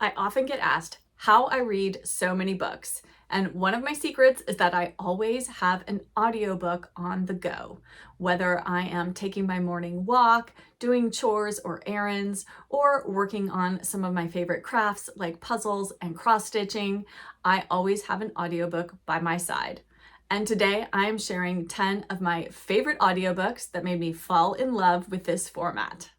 I often get asked how I read so many books, and one of my secrets is that I always have an audiobook on the go. Whether I am taking my morning walk, doing chores or errands, or working on some of my favorite crafts like puzzles and cross-stitching, I always have an audiobook by my side. And today I am sharing 10 of my favorite audiobooks that made me fall in love with this format.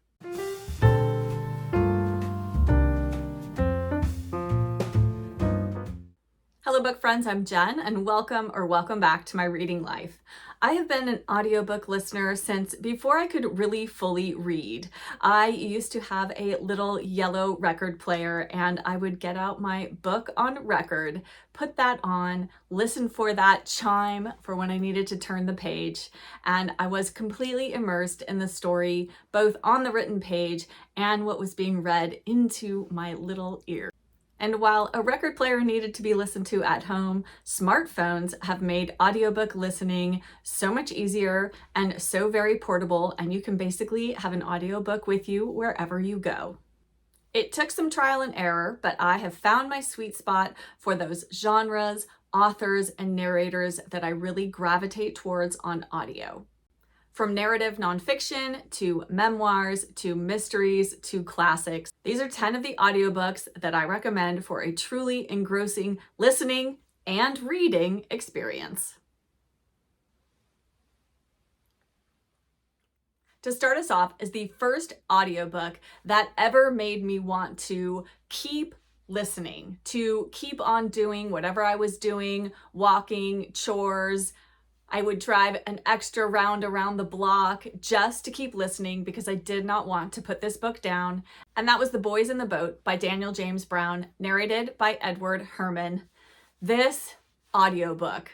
Hello book friends, I'm Jen and welcome back to my reading life. I have been an audiobook listener since before I could really fully read. I used to have a little yellow record player and I would get out my book on record, put that on, listen for that chime for when I needed to turn the page, and I was completely immersed in the story, both on the written page and what was being read into my little ear. And while a record player needed to be listened to at home, smartphones have made audiobook listening so much easier and so very portable, and you can basically have an audiobook with you wherever you go. It took some trial and error, but I have found my sweet spot for those genres, authors, and narrators that I really gravitate towards on audio. From narrative nonfiction to memoirs to mysteries to classics, these are 10 of the audiobooks that I recommend for a truly engrossing listening and reading experience. To start us off is the first audiobook that ever made me want to keep listening, to keep on doing whatever I was doing, walking, chores. I would drive an extra round around the block just to keep listening because I did not want to put this book down. And that was The Boys in the Boat by Daniel James Brown, narrated by Edward Herrmann. This audiobook,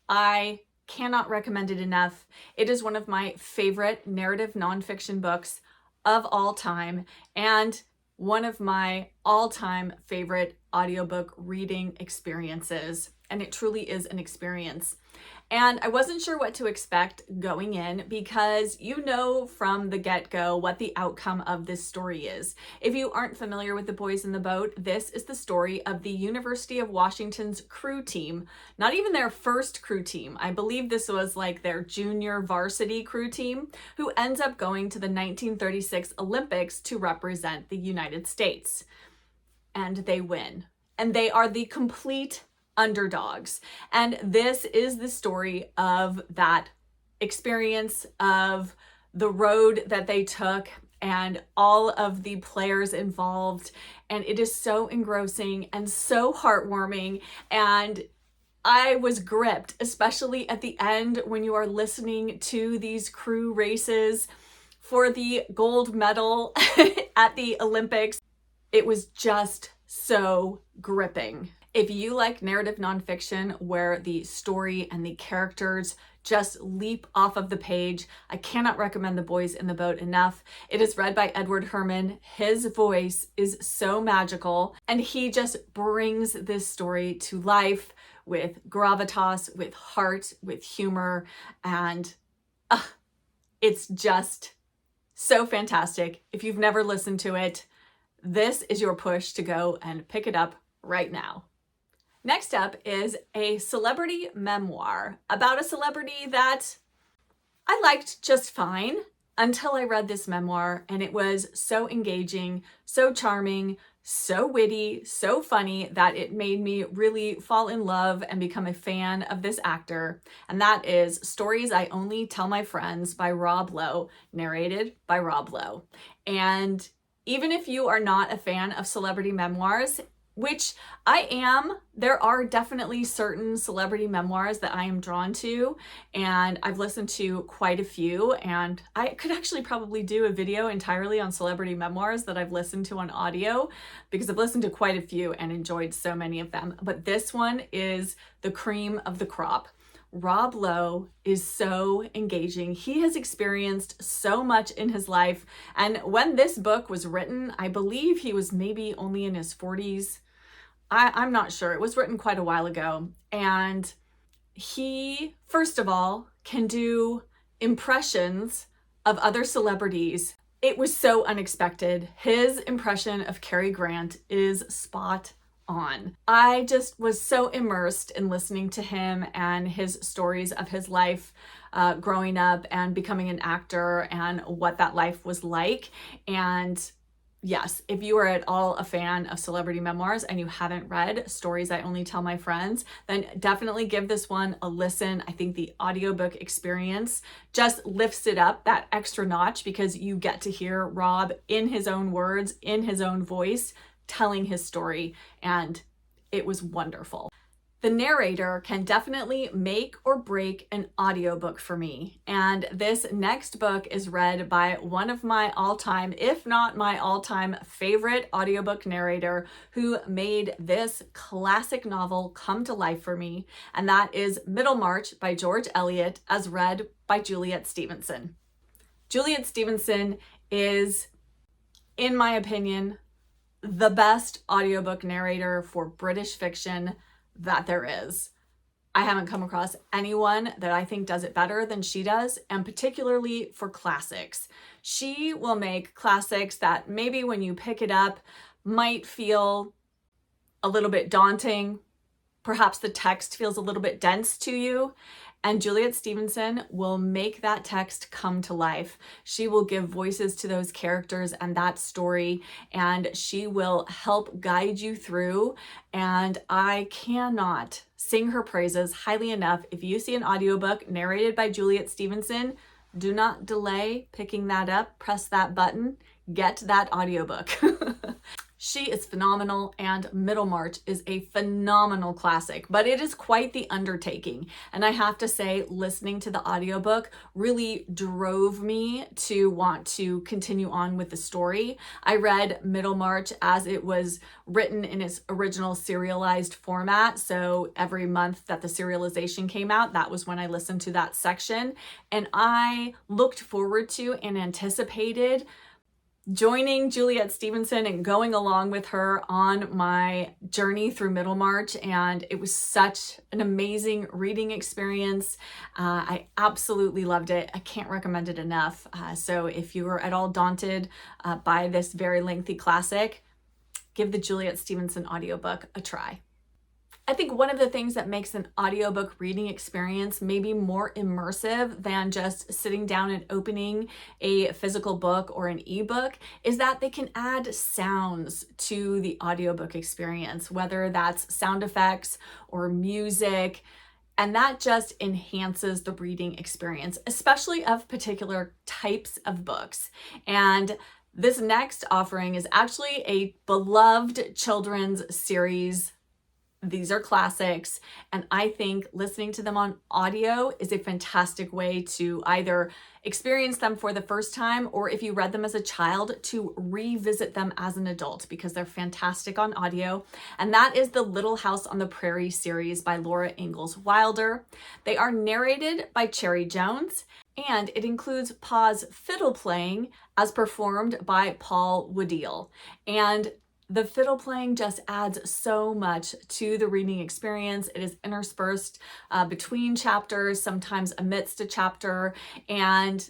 I cannot recommend it enough. It is one of my favorite narrative nonfiction books of all time and one of my all-time favorite audiobook reading experiences. And it truly is an experience. And I wasn't sure what to expect going in because you know from the get-go what the outcome of this story is. If you aren't familiar with The Boys in the Boat, this is the story of the University of Washington's crew team, not even their first crew team. I believe this was like their junior varsity crew team who ends up going to the 1936 Olympics to represent the United States. And they win. And they are the complete underdogs. And this is the story of that experience, of the road that they took and all of the players involved. And it is so engrossing and so heartwarming. And I was gripped, especially at the end when you are listening to these crew races for the gold medal at the Olympics. It was just so gripping. If you like narrative nonfiction where the story and the characters just leap off of the page, I cannot recommend The Boys in the Boat enough. It is read by Edward Herrmann. His voice is so magical, and he just brings this story to life with gravitas, with heart, with humor, and it's just so fantastic. If you've never listened to it, this is your push to go and pick it up right now. Next up is a celebrity memoir about a celebrity that I liked just fine until I read this memoir, and it was so engaging, so charming, so witty, so funny that it made me really fall in love and become a fan of this actor. And that is Stories I Only Tell My Friends by Rob Lowe, narrated by Rob Lowe. And even if you are not a fan of celebrity memoirs, which I am, there are definitely certain celebrity memoirs that I am drawn to, and I've listened to quite a few, and I could actually probably do a video entirely on celebrity memoirs that I've listened to on audio because I've listened to quite a few and enjoyed so many of them. But this one is the cream of the crop. Rob Lowe is so engaging. He has experienced so much in his life. And when this book was written, I believe he was maybe only in his 40s. I'm not sure. It was written quite a while ago. And he, first of all, can do impressions of other celebrities It was so unexpected. His impression of Cary Grant is spot on. I just was so immersed in listening to him and his stories of his life growing up and becoming an actor and what that life was like. And yes, if you are at all a fan of celebrity memoirs and you haven't read Stories I Only Tell My Friends, then definitely give this one a listen. I think the audiobook experience just lifts it up that extra notch because you get to hear Rob in his own words, in his own voice, telling his story, and it was wonderful. The narrator can definitely make or break an audiobook for me. And this next book is read by one of my all-time, if not my all-time favorite audiobook narrator who made this classic novel come to life for me. And that is Middlemarch by George Eliot, as read by Juliet Stevenson. Juliet Stevenson is, in my opinion, the best audiobook narrator for British fiction that there is. I haven't come across anyone that I think does it better than she does, and particularly for classics. She will make classics that maybe when you pick it up might feel a little bit daunting. Perhaps the text feels a little bit dense to you, and Juliet Stevenson will make that text come to life. She will give voices to those characters and that story, and she will help guide you through. And I cannot sing her praises highly enough. If you see an audiobook narrated by Juliet Stevenson, do not delay picking that up. Press that button. Get that audiobook. She is phenomenal, and Middlemarch is a phenomenal classic, but it is quite the undertaking. And I have to say, listening to the audiobook really drove me to want to continue on with the story. I read Middlemarch as it was written in its original serialized format. So every month that the serialization came out, that was when I listened to that section. And I looked forward to and anticipated joining Juliet Stevenson and going along with her on my journey through Middlemarch, and it was such an amazing reading experience. I absolutely loved it. I can't recommend it enough. So if you are at all daunted by this very lengthy classic, give the Juliet Stevenson audiobook a try. I think one of the things that makes an audiobook reading experience maybe more immersive than just sitting down and opening a physical book or an ebook is that they can add sounds to the audiobook experience, whether that's sound effects or music, and that just enhances the reading experience, especially of particular types of books. And this next offering is actually a beloved children's series. These are classics, and I think listening to them on audio is a fantastic way to either experience them for the first time, or if you read them as a child, to revisit them as an adult because they're fantastic on audio. And that is the Little House on the Prairie series by Laura Ingalls Wilder. They are narrated by Cherry Jones, and it includes Pa's fiddle playing as performed by Paul Woodiel. And the fiddle playing just adds so much to the reading experience. It is interspersed between chapters, sometimes amidst a chapter. And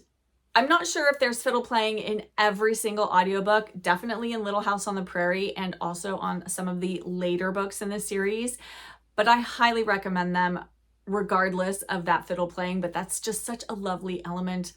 I'm not sure if there's fiddle playing in every single audiobook, definitely in Little House on the Prairie and also on some of the later books in the series. But I highly recommend them regardless of that fiddle playing, but that's just such a lovely element.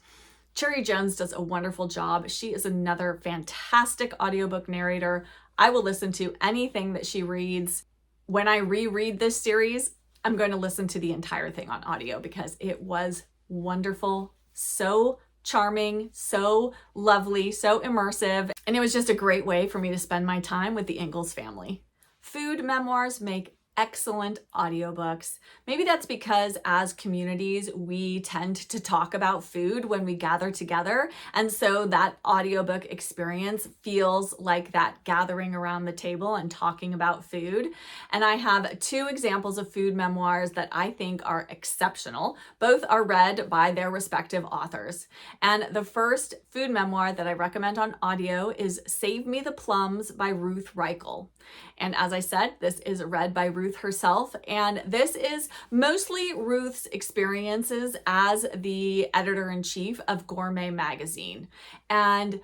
Cherry Jones does a wonderful job. She is another fantastic audiobook narrator. I will listen to anything that she reads. When I reread this series, I'm going to listen to the entire thing on audio because it was wonderful, so charming, so lovely, so immersive, and it was just a great way for me to spend my time with the Ingalls family. Food memoirs make excellent audiobooks. Maybe that's because as communities, we tend to talk about food when we gather together. And so that audiobook experience feels like that gathering around the table and talking about food. And I have two examples of food memoirs that I think are exceptional. Both are read by their respective authors. And the first food memoir that I recommend on audio is Save Me the Plums by Ruth Reichel. And as I said, this is read by Ruth herself, and this is mostly Ruth's experiences as the editor-in-chief of Gourmet magazine. And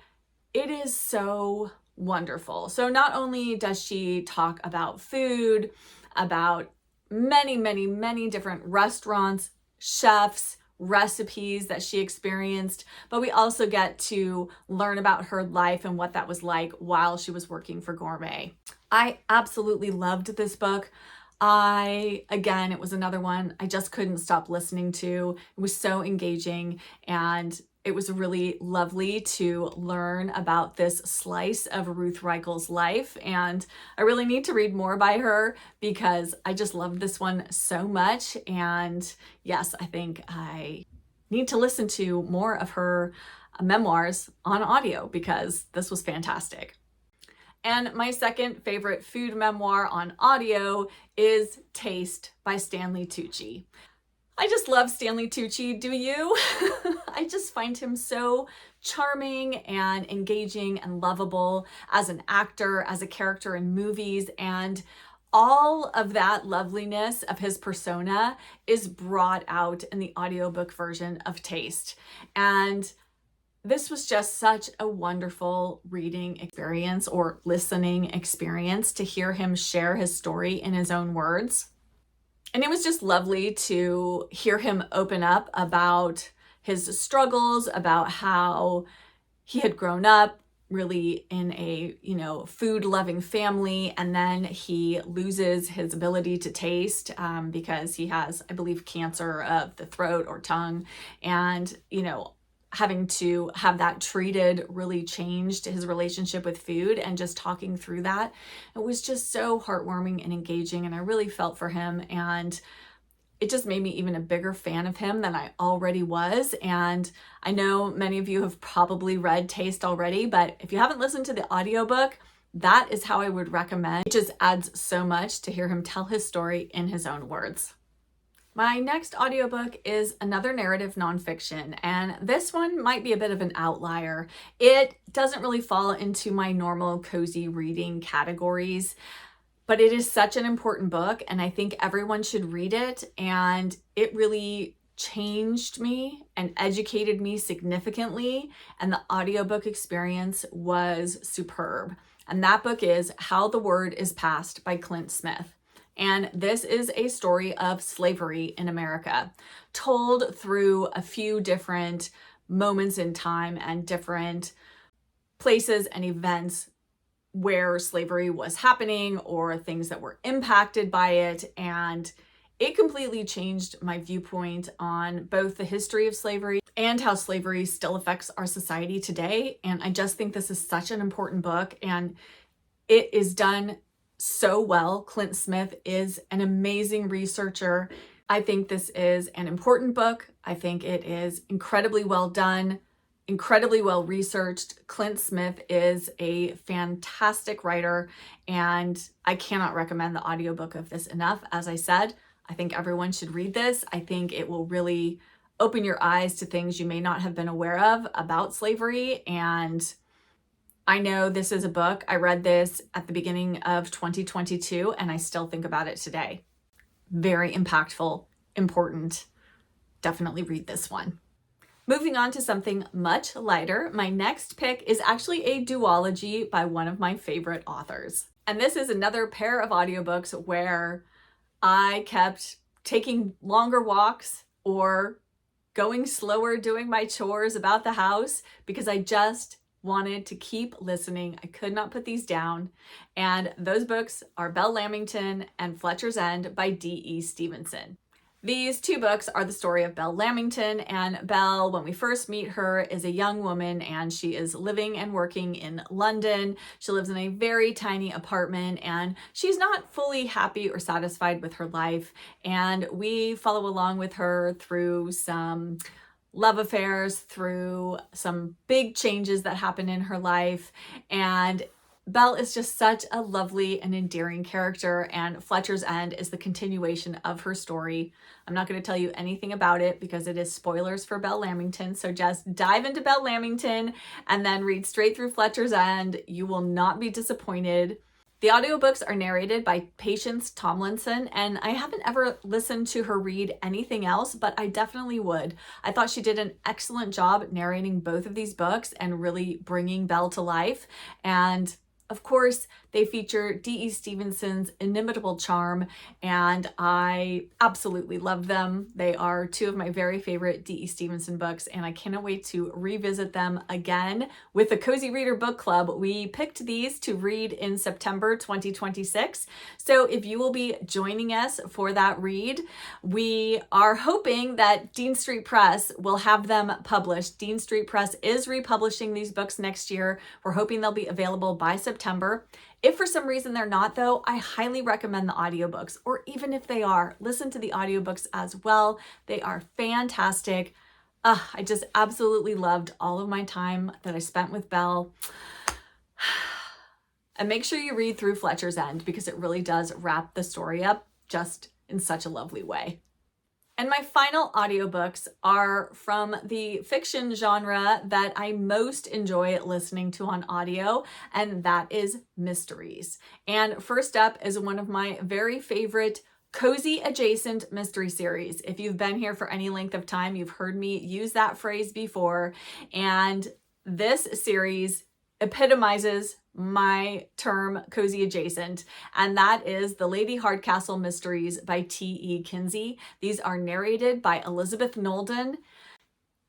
it is so wonderful. So not only does she talk about food, about many, many, many different restaurants, chefs, recipes that she experienced, but we also get to learn about her life and what that was like while she was working for Gourmet. I absolutely loved this book. Again, it was another one I just couldn't stop listening to. It was so engaging, and it was really lovely to learn about this slice of Ruth Reichl's life. And I really need to read more by her because I just loved this one so much. And yes, I think I need to listen to more of her memoirs on audio because this was fantastic. And my second favorite food memoir on audio is Taste by Stanley Tucci. I just love Stanley Tucci, do you? I just find him so charming and engaging and lovable as an actor, as a character in movies, and all of that loveliness of his persona is brought out in the audiobook version of Taste. And this was just such a wonderful reading experience or listening experience to hear him share his story in his own words. And it was just lovely to hear him open up about his struggles, about how he had grown up really in a, food-loving family, and then he loses his ability to taste because he has, I believe, cancer of the throat or tongue, and, having to have that treated really changed his relationship with food, and just talking through that. It was just so heartwarming and engaging, and I really felt for him, and it just made me even a bigger fan of him than I already was. And I know many of you have probably read Taste already, but if you haven't listened to the audiobook, that is how I would recommend. It just adds so much to hear him tell his story in his own words. My next audiobook is another narrative nonfiction, and this one might be a bit of an outlier. It doesn't really fall into my normal cozy reading categories, but it is such an important book, and I think everyone should read it, and it really changed me and educated me significantly, and the audiobook experience was superb. And that book is How the Word is Passed by Clint Smith. And this is a story of slavery in America, told through a few different moments in time and different places and events where slavery was happening or things that were impacted by it. And it completely changed my viewpoint on both the history of slavery and how slavery still affects our society today. And I just think this is such an important book, and it is done so well. Clint Smith is an amazing researcher. I think this is an important book. I think it is incredibly well done, incredibly well researched. Clint Smith is a fantastic writer, and I cannot recommend the audiobook of this enough. As I said, I think everyone should read this. I think it will really open your eyes to things you may not have been aware of about slavery. And I know this is a book. I read this at the beginning of 2022, and I still think about it today. Very impactful, important. Definitely read this one. Moving on to something much lighter, my next pick is actually a duology by one of my favorite authors. And this is another pair of audiobooks where I kept taking longer walks or going slower doing my chores about the house because I just wanted to keep listening. I could not put these down. And those books are Belle Lamington and Fletcher's End by D.E. Stevenson. These two books are the story of Belle Lamington, and Belle, when we first meet her, is a young woman, and she is living and working in London. She lives in a very tiny apartment, and she's not fully happy or satisfied with her life. And we follow along with her through some love affairs, through some big changes that happen in her life. And Belle is just such a lovely and endearing character, and Fletcher's End is the continuation of her story. I'm not going to tell you anything about it because it is spoilers for Belle Lamington, so just dive into Belle Lamington and then read straight through Fletcher's End. You will not be disappointed. The audiobooks are narrated by Patience Tomlinson, and I haven't ever listened to her read anything else, but I definitely would. I thought she did an excellent job narrating both of these books and really bringing Belle to life. And of course, they feature D.E. Stevenson's inimitable charm, and I absolutely love them. They are two of my very favorite D.E. Stevenson books, and I cannot wait to revisit them again. With the Cozy Reader Book Club, we picked these to read in September 2026. So if you will be joining us for that read, we are hoping that Dean Street Press will have them published. Dean Street Press is republishing these books next year. We're hoping they'll be available by September. If for some reason they're not, though, I highly recommend the audiobooks, or even if they are, listen to the audiobooks as well. They are fantastic. I just absolutely loved all of my time that I spent with Belle. And make sure you read through Fletcher's End, because it really does wrap the story up just in such a lovely way. And my final audiobooks are from the fiction genre that I most enjoy listening to on audio, and that is mysteries. And first up is one of my very favorite cozy adjacent mystery series. If you've been here for any length of time, you've heard me use that phrase before. And this series epitomizes my term cozy adjacent, and that is the Lady Hardcastle Mysteries by T.E. Kinsey. These are narrated by Elizabeth Nolden,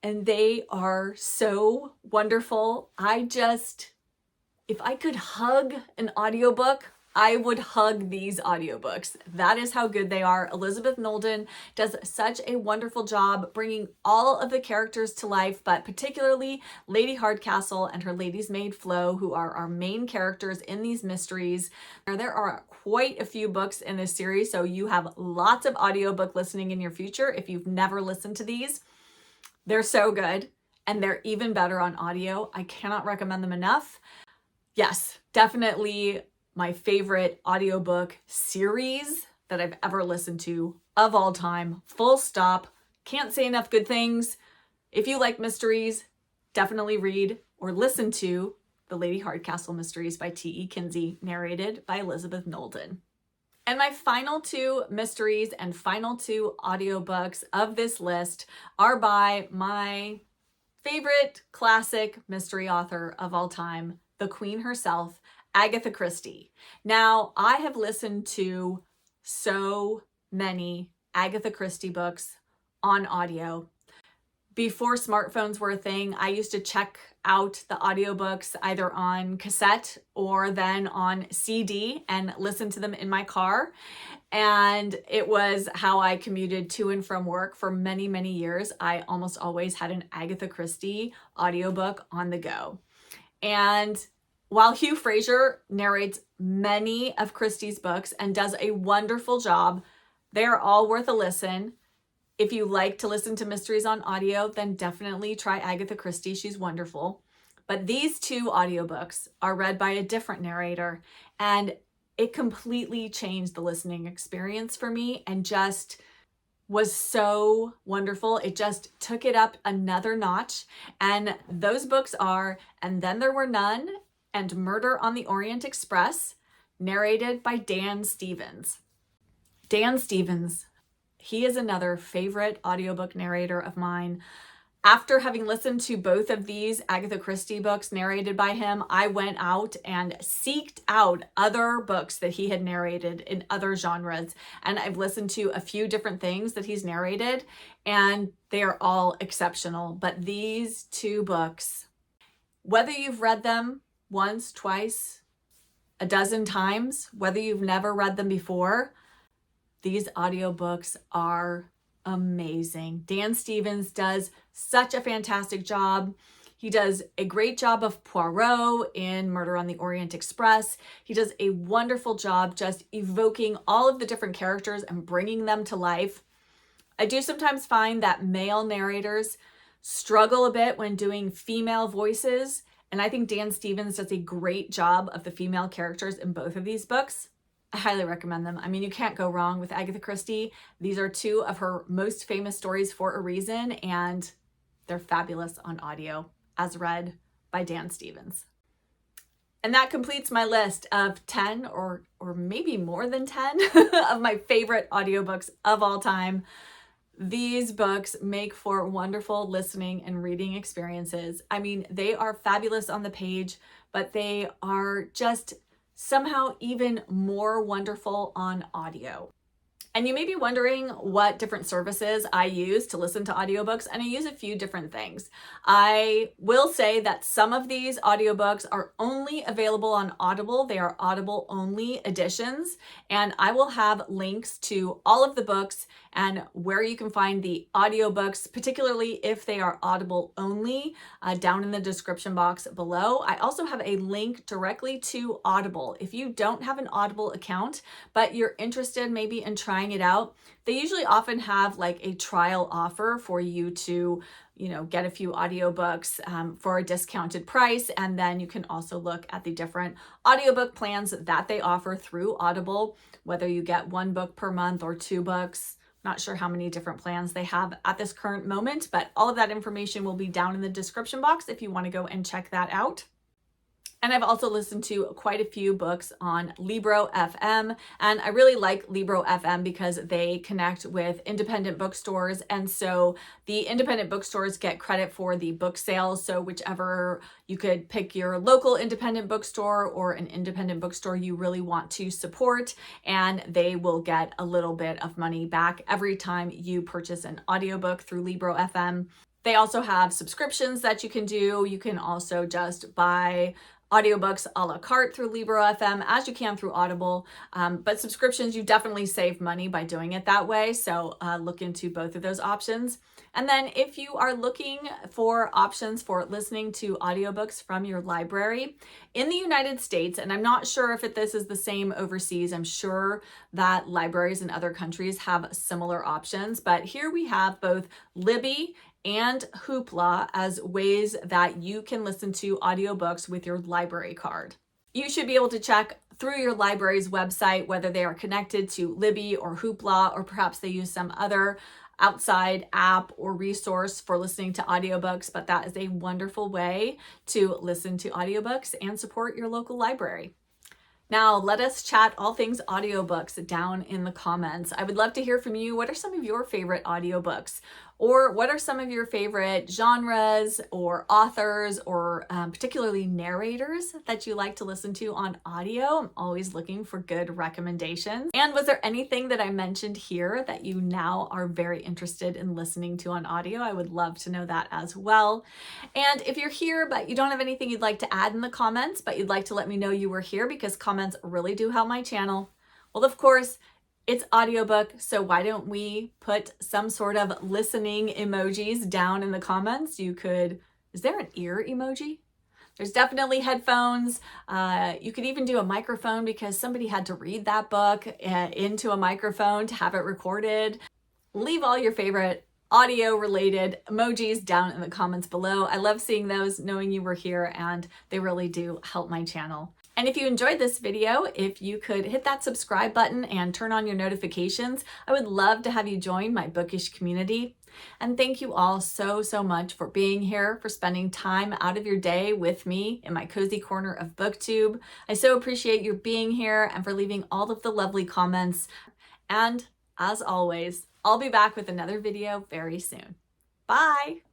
and they are so wonderful. If I could hug an audiobook, I would hug these audiobooks. That is how good they are. Elizabeth Nolden does such a wonderful job bringing all of the characters to life, but particularly Lady Hardcastle and her lady's maid Flo, who are our main characters in these mysteries. There are quite a few books in this series, so you have lots of audiobook listening in your future if you've never listened to these. They're so good, and they're even better on audio. I cannot recommend them enough. Yes, definitely my favorite audiobook series that I've ever listened to of all time. Full stop. Can't say enough good things. If you like mysteries, definitely read or listen to The Lady Hardcastle Mysteries by T.E. Kinsey, narrated by Elizabeth Nolden. And my final two mysteries and final two audiobooks of this list are by my favorite classic mystery author of all time, the Queen herself, Agatha Christie. Now, I have listened to so many Agatha Christie books on audio. Before smartphones were a thing, I used to check out the audiobooks either on cassette or then on CD and listen to them in my car. And it was how I commuted to and from work for many, many years. I almost always had an Agatha Christie audiobook on the go. And while Hugh Fraser narrates many of Christie's books and does a wonderful job, they are all worth a listen. If you like to listen to mysteries on audio, then definitely try Agatha Christie. She's wonderful. But these two audiobooks are read by a different narrator, and it completely changed the listening experience for me and just was so wonderful. It just took it up another notch. And those books are And Then There Were None and Murder on the Orient Express, narrated by Dan Stevens. Dan Stevens, he is another favorite audiobook narrator of mine. After having listened to both of these Agatha Christie books narrated by him, I went out and seeked out other books that he had narrated in other genres. And I've listened to a few different things that he's narrated, and they are all exceptional. But these two books, whether you've read them once, twice, a dozen times, whether you've never read them before, these audiobooks are amazing. Dan Stevens does such a fantastic job. He does a great job of Poirot in Murder on the Orient Express. He does a wonderful job just evoking all of the different characters and bringing them to life. I do sometimes find that male narrators struggle a bit when doing female voices, and I think Dan Stevens does a great job of the female characters in both of these books. I highly recommend them. I mean, you can't go wrong with Agatha Christie. These are two of her most famous stories for a reason, and they're fabulous on audio, as read by Dan Stevens. And that completes my list of 10 or maybe more than 10 of my favorite audiobooks of all time. These books make for wonderful listening and reading experiences. I mean, they are fabulous on the page, but they are just somehow even more wonderful on audio. And you may be wondering what different services I use to listen to audiobooks, and I use a few different things. I will say that some of these audiobooks are only available on Audible. They are Audible only editions, and I will have links to all of the books and where you can find the audiobooks, particularly if they are Audible only, down in the description box below. I also have a link directly to Audible. If you don't have an Audible account, but you're interested maybe in trying it out, they usually often have like a trial offer for you to, get a few audiobooks for a discounted price. And then you can also look at the different audiobook plans that they offer through Audible, whether you get 1 book per month or 2 books. Not sure how many different plans they have at this current moment, but all of that information will be down in the description box if you want to go and check that out. And I've also listened to quite a few books on Libro FM, and I really like Libro FM because they connect with independent bookstores, and so the independent bookstores get credit for the book sales. So whichever, you could pick your local independent bookstore or an independent bookstore you really want to support, and they will get a little bit of money back every time you purchase an audiobook through Libro FM. They also have subscriptions that you can do. You can also just buy audiobooks a la carte through Libro FM as you can through Audible, but subscriptions, you definitely save money by doing it that way. So look into both of those options. And then if you are looking for options for listening to audiobooks from your library in the United States, and I'm not sure if this is the same overseas, I'm sure that libraries in other countries have similar options, but here we have both Libby and Hoopla as ways that you can listen to audiobooks with your library card. You should be able to check through your library's website whether they are connected to Libby or Hoopla, or perhaps they use some other outside app or resource for listening to audiobooks, but that is a wonderful way to listen to audiobooks and support your local library. Now, let us chat all things audiobooks down in the comments. I would love to hear from you. What are some of your favorite audiobooks? Or what are some of your favorite genres or authors or particularly narrators that you like to listen to on audio? I'm always looking for good recommendations. And was there anything that I mentioned here that you now are very interested in listening to on audio? I would love to know that as well. And if you're here but you don't have anything you'd like to add in the comments, but you'd like to let me know you were here, because comments really do help my channel, well, of course, it's audiobook, so why don't we put some sort of listening emojis down in the comments? You could, is there an ear emoji? There's definitely headphones. You could even do a microphone because somebody had to read that book into a microphone to have it recorded. Leave all your favorite audio related emojis down in the comments below. I love seeing those, knowing you were here, and they really do help my channel. And if you enjoyed this video, if you could hit that subscribe button and turn on your notifications, I would love to have you join my bookish community. And thank you all so much for being here, for spending time out of your day with me in my cozy corner of BookTube. I so appreciate your being here and for leaving all of the lovely comments. And as always, I'll be back with another video very soon. Bye!